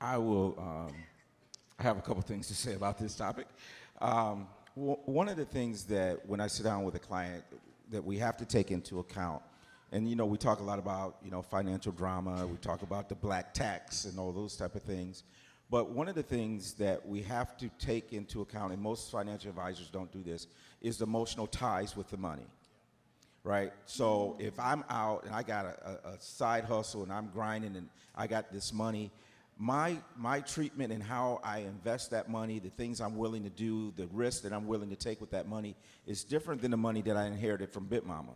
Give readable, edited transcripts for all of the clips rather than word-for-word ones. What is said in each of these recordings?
I will. I have a couple things to say about this topic. One of the things that when I sit down with a client that we have to take into account, and we talk a lot about financial drama. We talk about the black tax and all those type of things. But one of the things that we have to take into account, and most financial advisors don't do this, is the emotional ties with the money. Right? So if I'm out and I got a side hustle and I'm grinding and I got this money, my treatment and how I invest that money, the things I'm willing to do, the risks that I'm willing to take with that money is different than the money that I inherited from Bit Mama,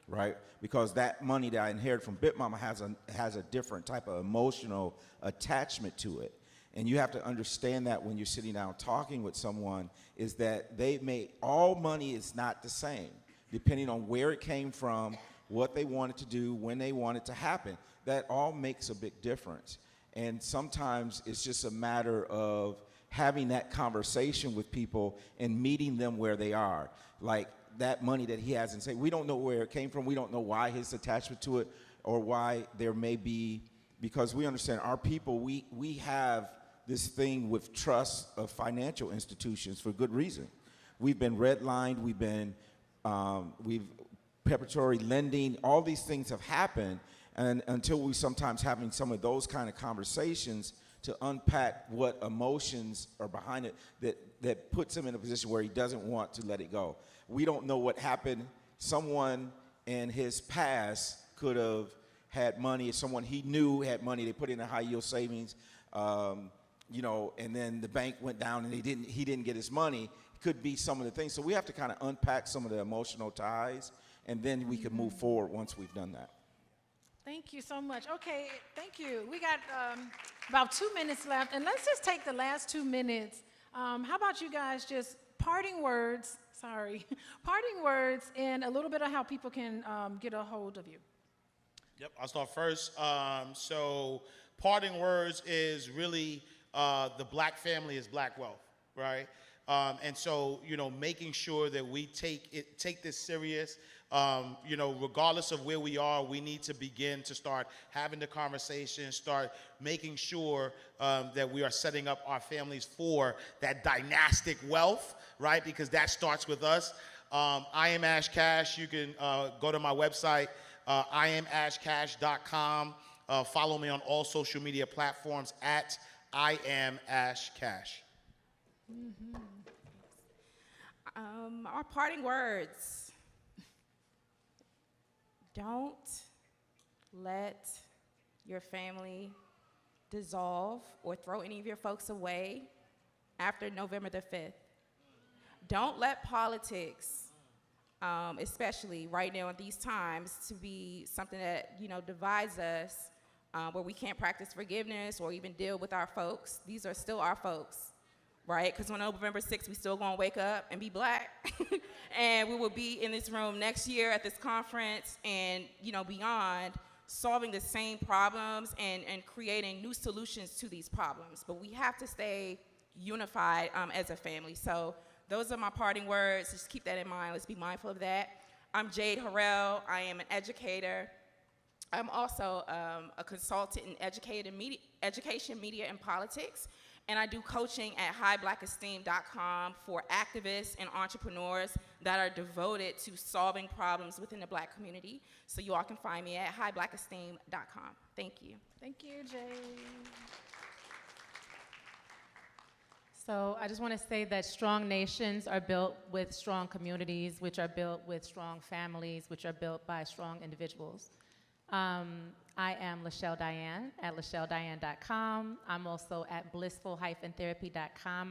right? Because that money that I inherited from Bit Mama has a different type of emotional attachment to it. And you have to understand that when you're sitting down talking with someone, is that all money is not the same, depending on where it came from, what they wanted to do, when they want it to happen. That all makes a big difference. And sometimes it's just a matter of having that conversation with people and meeting them where they are. Like that money that he has and say, we don't know where it came from, we don't know why his attachment to it, or why there may be, because we understand our people, we have this thing with trust of financial institutions for good reason. We've been redlined, we've preparatory lending, all these things have happened, and until we sometimes having some of those kind of conversations to unpack what emotions are behind it that puts him in a position where he doesn't want to let it go. We don't know what happened. Someone in his past could have had money, someone he knew had money, they put it in a high yield savings, and then the bank went down and he didn't get his money. Could be some of the things. So we have to kind of unpack some of the emotional ties, and then we can move forward once we've done that. Thank you so much. Okay, thank you. We got about 2 minutes left, and let's just take the last 2 minutes. How about you guys just parting words, parting words, and a little bit of how people can get a hold of you. Yep, I'll start first. So parting words is really the black family is black wealth, right? And so, making sure that we take this serious, regardless of where we are, we need to begin to start having the conversation, start making sure that we are setting up our families for that dynastic wealth, right? Because that starts with us. I am Ash Cash. You can go to my website, iamashcash.com. Follow me on all social media platforms at I am Ash Cash. Mm-hmm. Our parting words. Don't let your family dissolve or throw any of your folks away after November the 5th. Don't let politics, especially right now in these times, to be something that, divides us, where we can't practice forgiveness or even deal with our folks. These are still our folks. Right? Because on November 6th, we still gonna wake up and be black. And we will be in this room next year at this conference and, beyond, solving the same problems and creating new solutions to these problems. But we have to stay unified as a family. So those are my parting words. Just keep that in mind. Let's be mindful of that. I'm Jade Harrell. I am an educator. I'm also a consultant in education, media, and politics. And I do coaching at highblackesteem.com for activists and entrepreneurs that are devoted to solving problems within the black community. So you all can find me at highblackesteem.com. Thank you. Thank you, Jay. So I just want to say that strong nations are built with strong communities, which are built with strong families, which are built by strong individuals. I am Lachelle Diane at LachelleDiane.com. I'm also at blissful-therapy.com.